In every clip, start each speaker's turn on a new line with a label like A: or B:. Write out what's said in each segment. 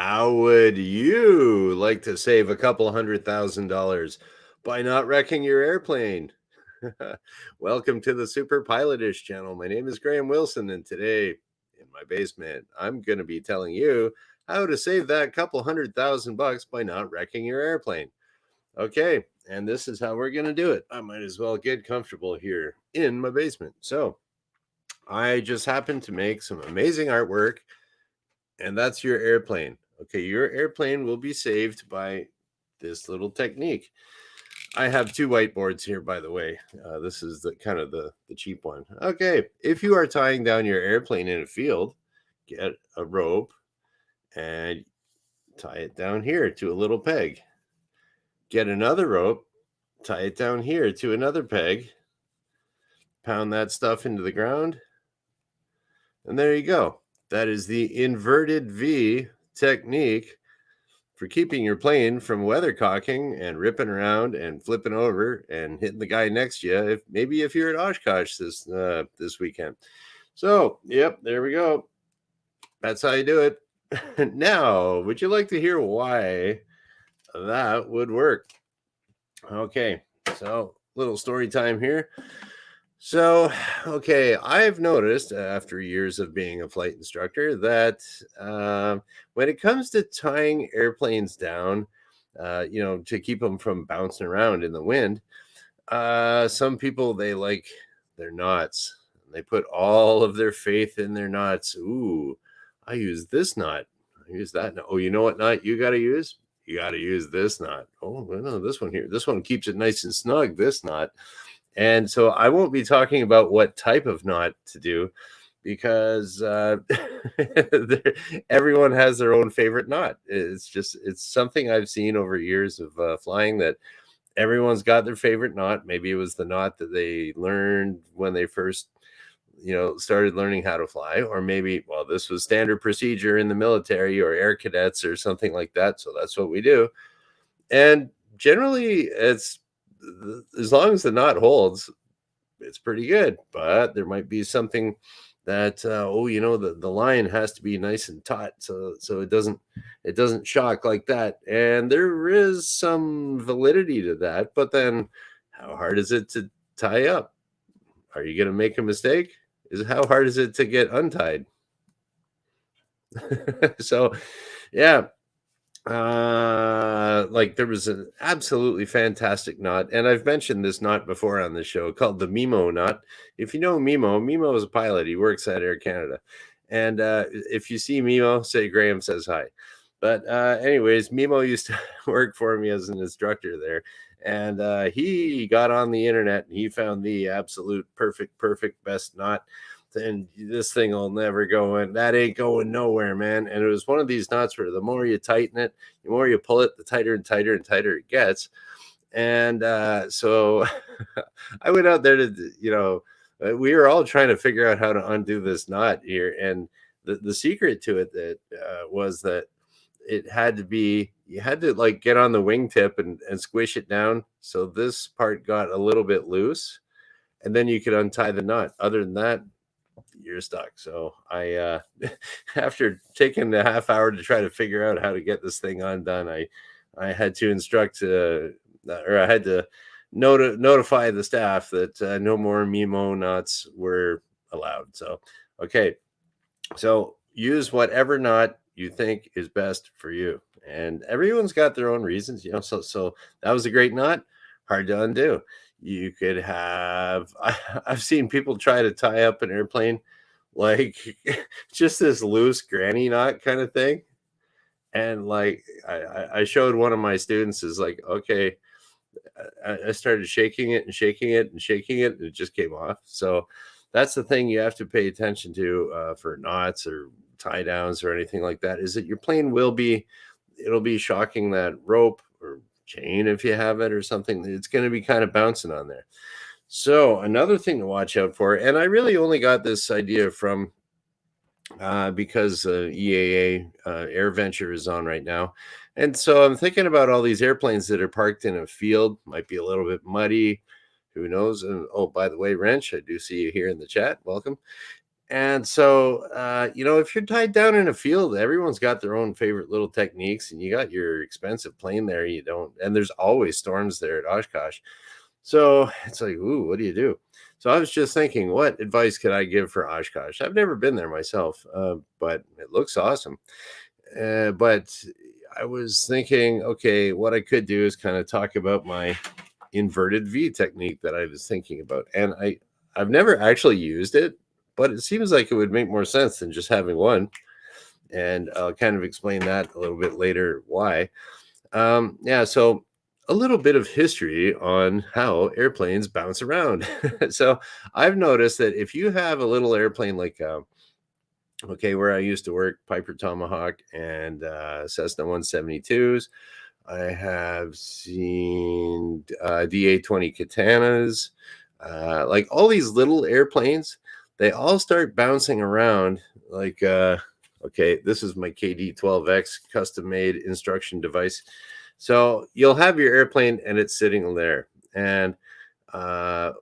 A: How would you like to save a couple $100,000 by not wrecking your airplane? Welcome to the superpilotish channel. My name is Graham Wilson, and today in my basement, I'm going to be telling you how to save that couple $100,000 by not wrecking your airplane. Okay, and this is how we're going to do it. I might as well get comfortable here in my basement. So, I just happened to make some amazing artwork, and that's your airplane. Okay, your airplane will be saved by this little technique. I have two whiteboards here, by the way. This is the kind of the cheap one. Okay, if you are tying down your airplane in a field, get a rope and tie it down here to a little peg. Get another rope, tie it down here to another peg, pound that stuff into the ground, and there you go. That is the inverted V technique for keeping your plane from weathercocking and ripping around and flipping over and hitting the guy next to you. If you're at Oshkosh this weekend. So, yep, there we go. That's how you do it. Now, would you like to hear why that would work? Okay, so little story time here. So, okay, I've noticed after years of being a flight instructor that when it comes to tying airplanes down, to keep them from bouncing around in the wind, some people they like their knots. They put all of their faith in their knots. Ooh, I use this knot. I use that knot. Oh, you know what knot you got to use? You got to use this knot. Oh, no, this one here. This one keeps it nice and snug. This knot. And so I won't be talking about what type of knot to do because everyone has their own favorite knot. It's something I've seen over years of flying that everyone's got their favorite knot. Maybe it was the knot that they learned when they first, started learning how to fly, or maybe, well, this was standard procedure in the military or air cadets or something like that. So that's what we do. And generally, it's as long as the knot holds, it's pretty good. But there might be something that the line has to be nice and taut, so it doesn't shock like that. And there is some validity to that. But then, how hard is it to tie up? Are you going to make a mistake? How hard is it to get untied? So, yeah. Like there was an absolutely fantastic knot, and I've mentioned this knot before on the show, called the Mimo knot. If you know Mimo is a pilot. He works at Air Canada, and if you see Mimo, say Graham says hi. But anyways, Mimo used to work for me as an instructor there, and he got on the internet and he found the absolute perfect best knot. And this thing will never go in. That ain't going nowhere, man. And it was one of these knots where the more you tighten it, the more you pull it, the tighter and tighter and tighter it gets. And so I went out there to, we were all trying to figure out how to undo this knot here. And the secret to it that was that it had to be, you had to like get on the wingtip and squish it down. So this part got a little bit loose, and then you could untie the knot. Other than that, you're stuck. So I after taking a half hour to try to figure out how to get this thing undone, I had to instruct or I had to notify the staff that no more Mimo knots were allowed. So okay, so use whatever knot you think is best for you, and everyone's got their own reasons, so that was a great knot, hard to undo. You could have, I've seen people try to tie up an airplane like just this loose granny knot kind of thing. And like I showed one of my students is like, okay, I started shaking it and shaking it and shaking it, and it just came off. So that's the thing you have to pay attention to for knots or tie downs or anything like that, is that your plane it'll be shocking that rope or chain if you have it or something. It's going to be kind of bouncing on there. So another thing to watch out for, and I really only got this idea from because EAA Air Venture is on right now, and so I'm thinking about all these airplanes that are parked in a field, might be a little bit muddy, who knows. And oh, by the way, Wrench, I do see you here in the chat, welcome. And so, if you're tied down in a field, everyone's got their own favorite little techniques, and you got your expensive plane there. You don't, and there's always storms there at Oshkosh. So it's like, ooh, what do you do? So I was just thinking, what advice could I give for Oshkosh? I've never been there myself, but it looks awesome. But I was thinking, okay, what I could do is kind of talk about my inverted V technique that I was thinking about. And I've never actually used it, but it seems like it would make more sense than just having one. And I'll kind of explain that a little bit later why. Yeah, so a little bit of history on how airplanes bounce around. So I've noticed that if you have a little airplane like okay, where I used to work, Piper Tomahawk and Cessna 172s. I have seen DA-20 Katanas, like all these little airplanes. They all start bouncing around like, okay, this is my KD-12X custom-made instruction device. So you'll have your airplane and it's sitting there, and 5-knot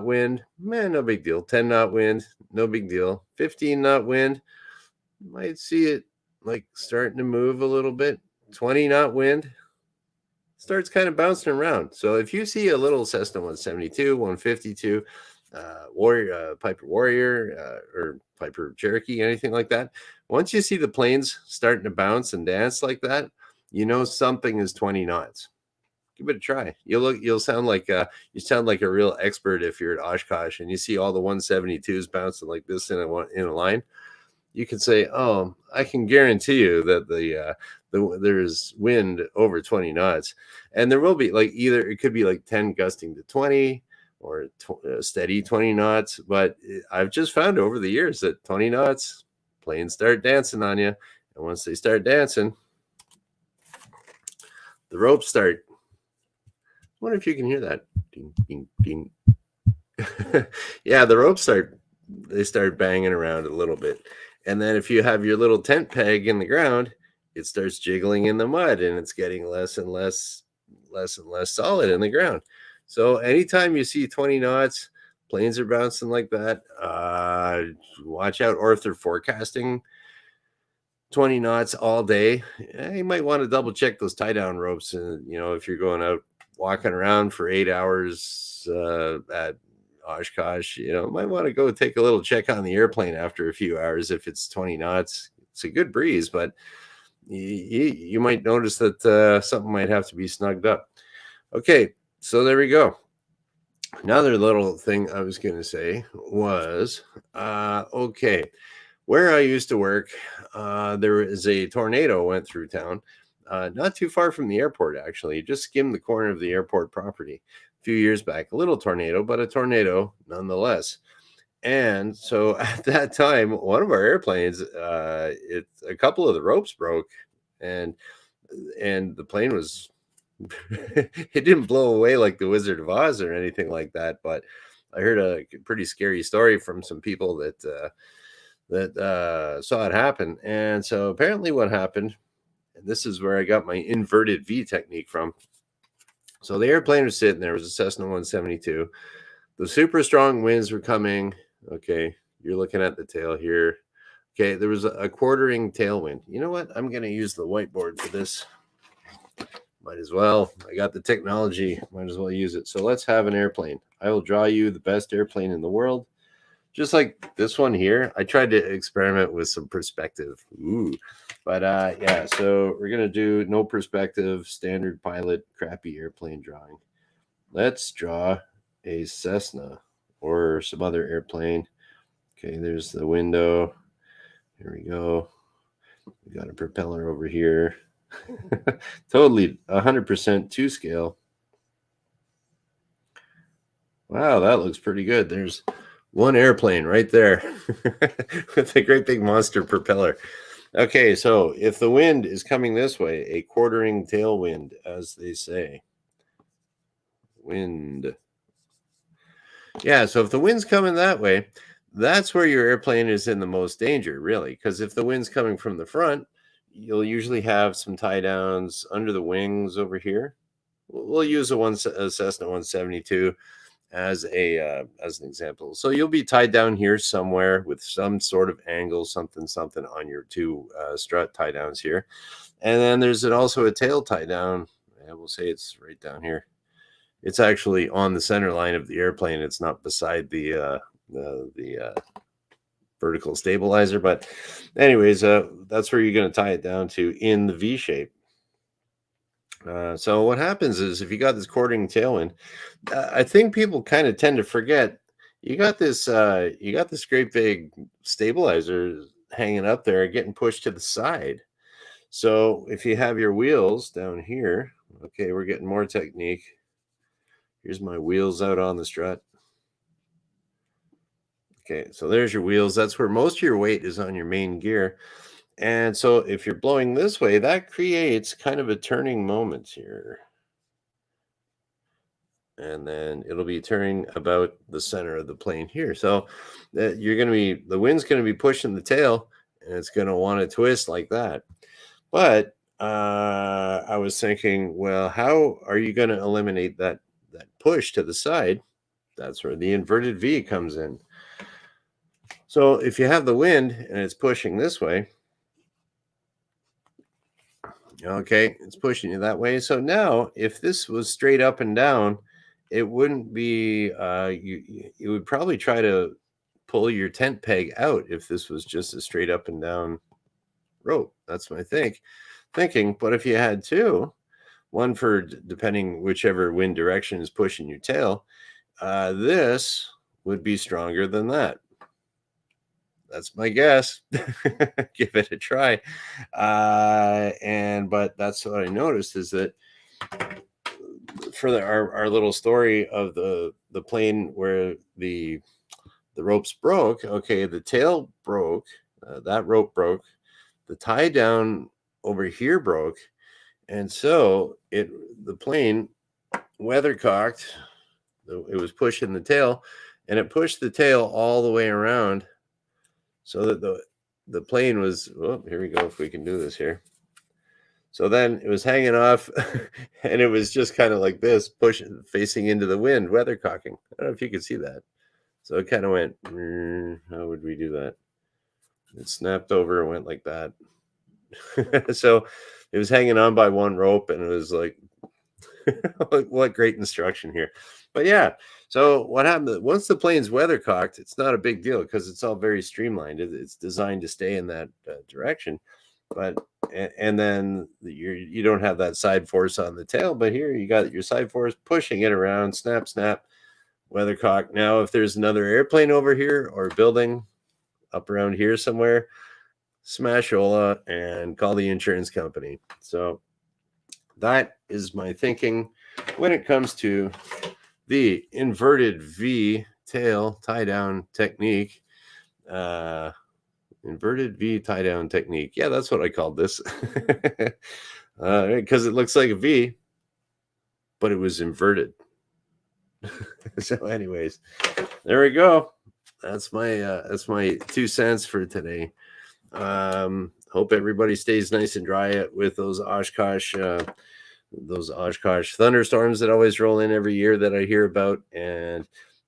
A: wind, man, no big deal. 10-knot wind, no big deal. 15-knot wind, might see it like starting to move a little bit. 20-knot wind starts kind of bouncing around. So if you see a little Cessna 172, 152, Warrior, Piper Warrior, or Piper Cherokee, anything like that, once you see the planes starting to bounce and dance like that, you know something is 20 knots. Give it a try. You'll sound like you sound like a real expert if you're at Oshkosh and you see all the 172s bouncing like this in a line. You can say, "Oh, I can guarantee you that there's wind over 20 knots, and there will be like either it could be like 10 gusting to 20 or steady 20 knots. But I've just found over the years that 20 knots planes start dancing on you, and once they start dancing, the ropes start. I wonder if you can hear that. Ding, ding, ding. Yeah, the ropes start banging around a little bit. And then if you have your little tent peg in the ground, it starts jiggling in the mud and it's getting less and less solid in the ground. So anytime you see 20 knots, planes are bouncing like that, watch out. Or if they're forecasting 20 knots all day, you might want to double check those tie down ropes. And, if you're going out walking around for 8 hours at Oshkosh, might want to go take a little check on the airplane after a few hours. If it's 20 knots, it's a good breeze, but you might notice that something might have to be snugged up. Okay, so there we go. Another little thing I was going to say was, okay, where I used to work, there is a tornado went through town, not too far from the airport, actually. Just skimmed the corner of the airport property a few years back. A little tornado, but a tornado nonetheless. And so at that time, one of our airplanes, a couple of the ropes broke, and the plane was it didn't blow away like the Wizard of Oz or anything like that. But I heard a pretty scary story from some people that saw it happen. And so apparently what happened, and this is where I got my inverted V technique from. So the airplane was sitting there. It was a Cessna 172. The super strong winds were coming. Okay, you're looking at the tail here. Okay, there was a quartering tailwind. You know what? I'm going to use the whiteboard for this. Might as well. I got the technology. Might as well use it. So let's have an airplane. I will draw you the best airplane in the world. Just like this one here. I tried to experiment with some perspective. Ooh. But yeah, so we're going to do no perspective, standard pilot, crappy airplane drawing. Let's draw a Cessna or some other airplane. Okay, there's the window. Here we go. We got a propeller over here. Totally 100% to scale. Wow, that looks pretty good. There's one airplane right there with a great big monster propeller. Okay, so if the wind is coming this way, a quartering tailwind, as they say. Wind. Yeah, so if the wind's coming that way, that's where your airplane is in the most danger, really, because if the wind's coming from the front, you'll usually have some tie downs under the wings over here. We'll use a Cessna 172. as an example. So you'll be tied down here somewhere with some sort of angle, something on your two strut tie downs here, and then there's also a tail tie down. And we'll say it's right down here. It's actually on the center line of the airplane. It's not beside the vertical stabilizer, but anyways, that's where you're going to tie it down to in the V shape. So what happens is if you got this quartering tailwind, I think people kind of tend to forget you got this great big stabilizer hanging up there, getting pushed to the side. So if you have your wheels down here, okay, we're getting more technique. Here's my wheels out on the strut. Okay, so there's your wheels. That's where most of your weight is on your main gear. And so if you're blowing this way, that creates kind of a turning moment here. And then it'll be turning about the center of the plane here. So the wind's going to be pushing the tail, and it's going to want to twist like that. But I was thinking, well, how are you going to eliminate that push to the side? That's where the inverted V comes in. So if you have the wind and it's pushing this way, okay, it's pushing you that way. So now if this was straight up and down, it wouldn't be you would probably try to pull your tent peg out if this was just a straight up and down rope. That's my thinking. But if you had two, one for depending whichever wind direction is pushing your tail, this would be stronger than that. That's my guess. Give it a try. But that's what I noticed is that for our little story of the plane where the ropes broke, okay, the tail broke, that rope broke, the tie down over here broke, and so the plane weathercocked. It was pushing the tail, and it pushed the tail all the way around, so that the plane was. Oh, here we go. If we can do this here. So then it was hanging off, and it was just kind of like this, pushing, facing into the wind, weathercocking. I don't know if you could see that. So it kind of went. How would we do that? It snapped over and went like that. So it was hanging on by one rope, and it was like, what great instruction here. But yeah, so what happened once the plane's weathercocked, it's not a big deal because it's all very streamlined. It's designed to stay in that direction. But and then you don't have that side force on the tail, but here you got your side force pushing it around, snap, weathercock. Now, if there's another airplane over here or building up around here somewhere, smashola and call the insurance company. So that is my thinking when it comes to the inverted V tail tie down technique. Inverted V tie down technique. Yeah, that's what I called this. Because it looks like a V, but it was inverted. So anyways, there we go. That's my 2 cents for today. Hope everybody stays nice and dry with those Oshkosh thunderstorms that always roll in every year that I hear about. And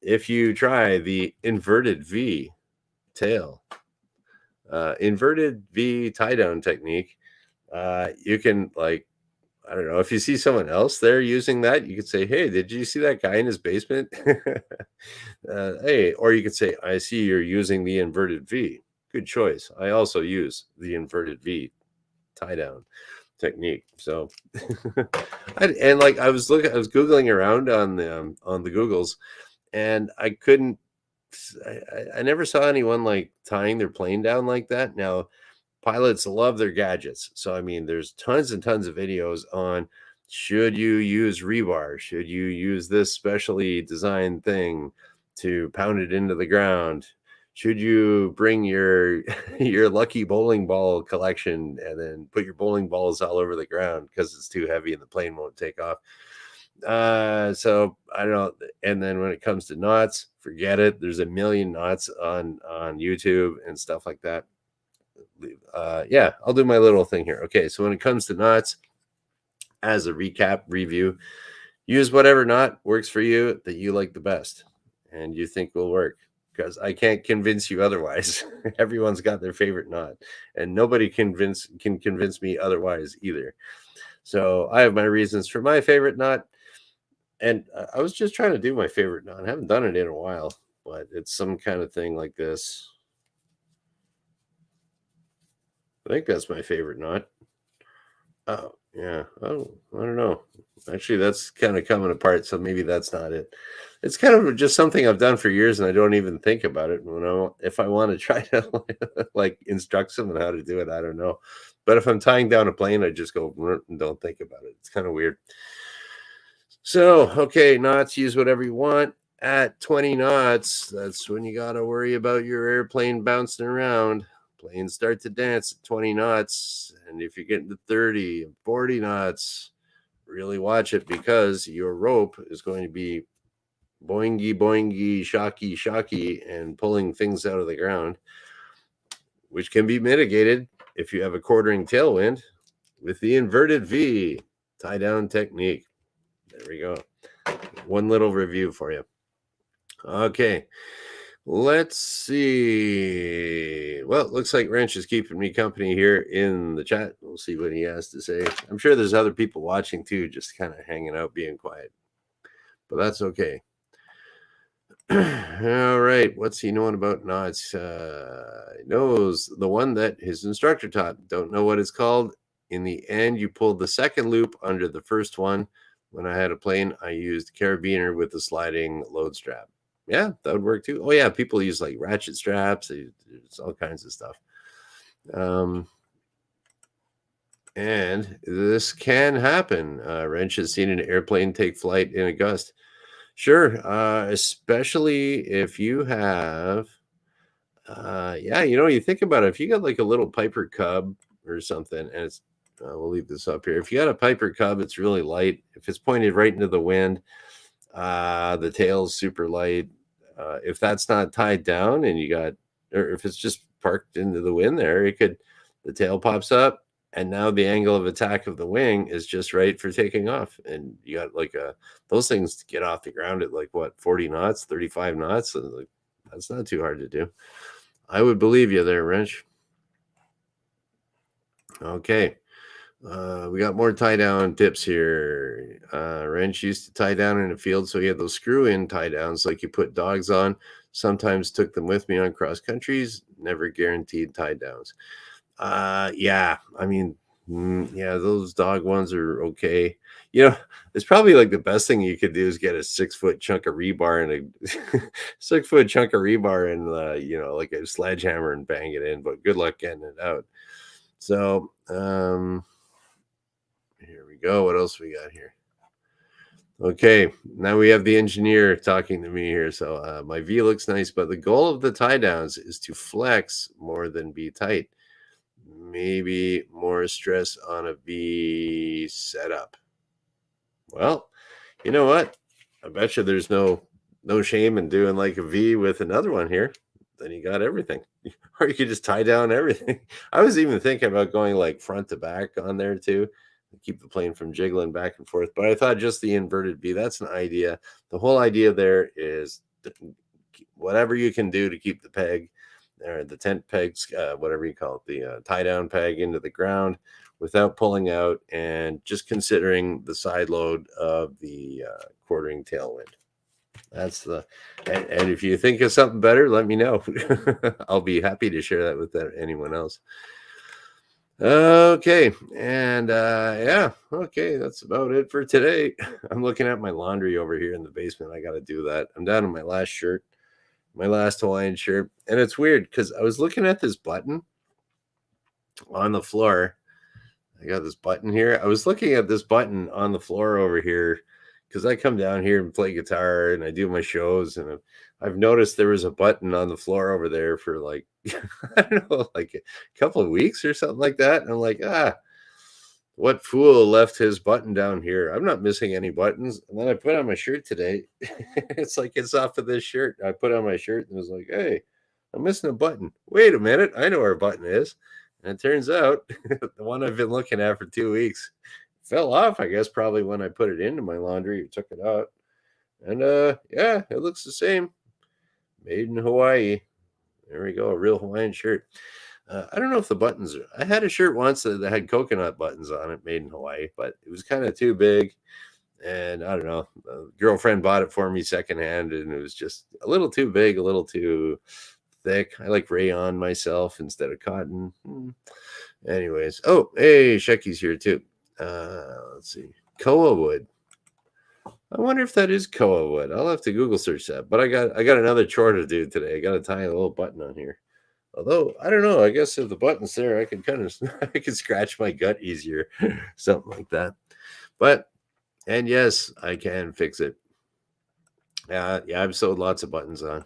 A: if you try the inverted V tail, inverted V tie down technique, you can, like, I don't know, if you see someone else there using that, you could say, hey, did you see that guy in his basement? Hey, or you could say, I see you're using the inverted V. Good choice. I also use the inverted V tie down technique. So I was Googling around on the Googles, and I couldn't, I never saw anyone like tying their plane down like that. Now, pilots love their gadgets. So, I mean, there's tons and tons of videos on should you use rebar? Should you use this specially designed thing to pound it into the ground? Should you bring your your lucky bowling ball collection and then put your bowling balls all over the ground because it's too heavy and the plane won't take off? So I don't know. And then when it comes to knots, forget it. There's a million knots on YouTube and stuff like that. Yeah, I'll do my little thing here. Okay, so when it comes to knots, as a recap review, Use whatever knot works for you that you like the best and you think will work, because I can't convince you otherwise. Everyone's got their favorite knot, and nobody can convince me otherwise either. So I have my reasons for my favorite knot, and I was just trying to do my favorite knot. I haven't done it in a while, but it's some kind of thing like this. I think that's my favorite knot. Oh, yeah. Oh, I don't know. Actually, that's kind of coming apart, so maybe that's not it. It's kind of just something I've done for years, and I don't even think about it. If I want to try to like instruct someone how to do it, I don't know. But if I'm tying down a plane, I just go and don't think about it. It's kind of weird. So, okay, knots, use whatever you want. At 20 knots, that's when you got to worry about your airplane bouncing around. Planes start to dance at 20 knots. And if you get into 30 and 40 knots, really watch it, because your rope is going to be boingy, boingy, shocky, shocky, and pulling things out of the ground, which can be mitigated if you have a quartering tailwind with the inverted V tie down technique. There we go. One little review for you. Okay. Let's see. Well, it looks like Wrench is keeping me company here in the chat. We'll see what he has to say. I'm sure there's other people watching too, just kind of hanging out, being quiet. But that's okay. All right. What's he knowing about knots? He knows the one that his instructor taught. Don't know what it's called. In the end, you pulled the second loop under the first one. When I had a plane, I used carabiner with the sliding load strap. Yeah, that would work too. Oh yeah, people use like ratchet straps. There's all kinds of stuff. And this can happen. Wrench has seen an airplane take flight in a gust. Sure, especially if you have, yeah, you think about it. If you got like a little Piper Cub or something, and it's, we'll leave this up here. If you got a Piper Cub, it's really light. If it's pointed right into the wind, the tail's super light. If that's not tied down and you got, or if it's just parked into the wind there, the tail pops up, and now the angle of attack of the wing is just right for taking off. And you got like those things to get off the ground at like what, 40 knots, 35 knots. And like, that's not too hard to do. I would believe you there, Wrench. Okay. We got more tie down tips here. Wrench used to tie down in a field, so he had those screw in tie downs like you put dogs on. Sometimes took them with me on cross countries, never guaranteed tie downs. Yeah, I mean, yeah, those dog ones are okay. It's probably like the best thing you could do is get a 6-foot chunk of rebar and a 6-foot chunk of rebar and like a sledgehammer and bang it in. But good luck getting it out. So, here we go. What else we got here? Okay, now we have the engineer talking to me here. So my V looks nice, but the goal of the tie downs is to flex more than be tight. Maybe more stress on a V setup. Well, you know what? I bet you there's no shame in doing like a V with another one here. Then you got everything. Or you could just tie down everything. I was even thinking about going like front to back on there too, keep the plane from jiggling back and forth. But I thought just the inverted V, that's an idea. The whole idea there is whatever you can do to keep the peg or the tent pegs, whatever you call it, the tie down peg into the ground without pulling out, and just considering the side load of the quartering tailwind. That's and if you think of something better, let me know. I'll be happy to share that with anyone else. Okay, and yeah, okay, that's about it for today. I'm looking at my laundry over here in the basement. I got to do that. I'm down to my last shirt, my last Hawaiian shirt, and it's weird because I was looking at this button on the floor. I got this button here. I was looking at this button on the floor over here because I come down here and play guitar and I do my shows, and I've noticed there was a button on the floor over there for like I don't know, like a couple of weeks or something like that. And I'm like, what fool left his button down here? I'm not missing any buttons. And then I put on my shirt today. It's like it's off of this shirt. I put on my shirt and it was like, hey, I'm missing a button. Wait a minute, I know where a button is. And it turns out the one I've been looking at for 2 weeks, fell off, I guess, probably when I put it into my laundry or took it out. And yeah, it looks the same. Made in Hawaii. There we go, a real Hawaiian shirt. I don't know if the buttons are. I had a shirt once that had coconut buttons on it, made in Hawaii, but it was kind of too big. And I don't know. A girlfriend bought it for me secondhand, and it was just a little too big, a little too thick. I like rayon myself instead of cotton. Anyways, oh, hey, Shecky's here too. Let's see, koa wood. I wonder if that is koa wood. I'll have to Google search that. But I got another chore to do today. I got to tie a little button on here. Although I don't know. I guess if the button's there, I can kind of I can scratch my gut easier, something like that. But and yes, I can fix it. Yeah, I've sewed lots of buttons on.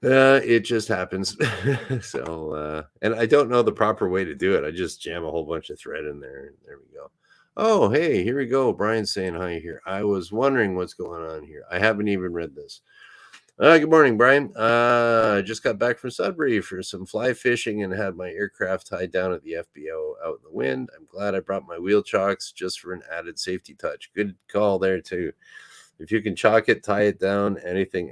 A: It just happens. So, and I don't know the proper way to do it. I just jam a whole bunch of thread in there, and there we go. Oh, hey, here we go. Brian's saying hi here. I was wondering what's going on here. I haven't even read this. Good morning, Brian. I just got back from Sudbury for some fly fishing and had my aircraft tied down at the FBO out in the wind. I'm glad I brought my wheel chocks just for an added safety touch. Good call there, too. If you can chalk it, tie it down, anything.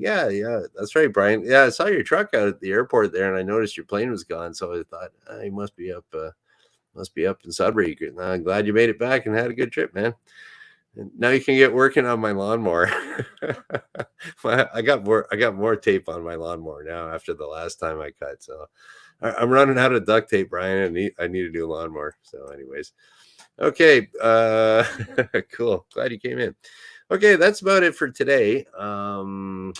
A: Yeah, that's right, Brian. Yeah, I saw your truck out at the airport there, and I noticed your plane was gone. So I thought, he must be up in Sudbury. I'm glad you made it back and had a good trip, man. And now you can get working on my lawnmower. I got more tape on my lawnmower now after the last time I cut. So I'm running out of duct tape, Brian. I need to do a lawnmower. So, anyways. Okay, cool. Glad you came in. Okay, that's about it for today. All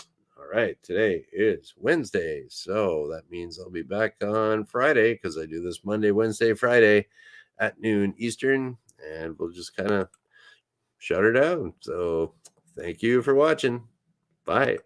A: right, today is Wednesday, so that means I'll be back on Friday because I do this Monday, Wednesday, Friday at noon Eastern, and we'll just kind of shut her down. So thank you for watching. Bye.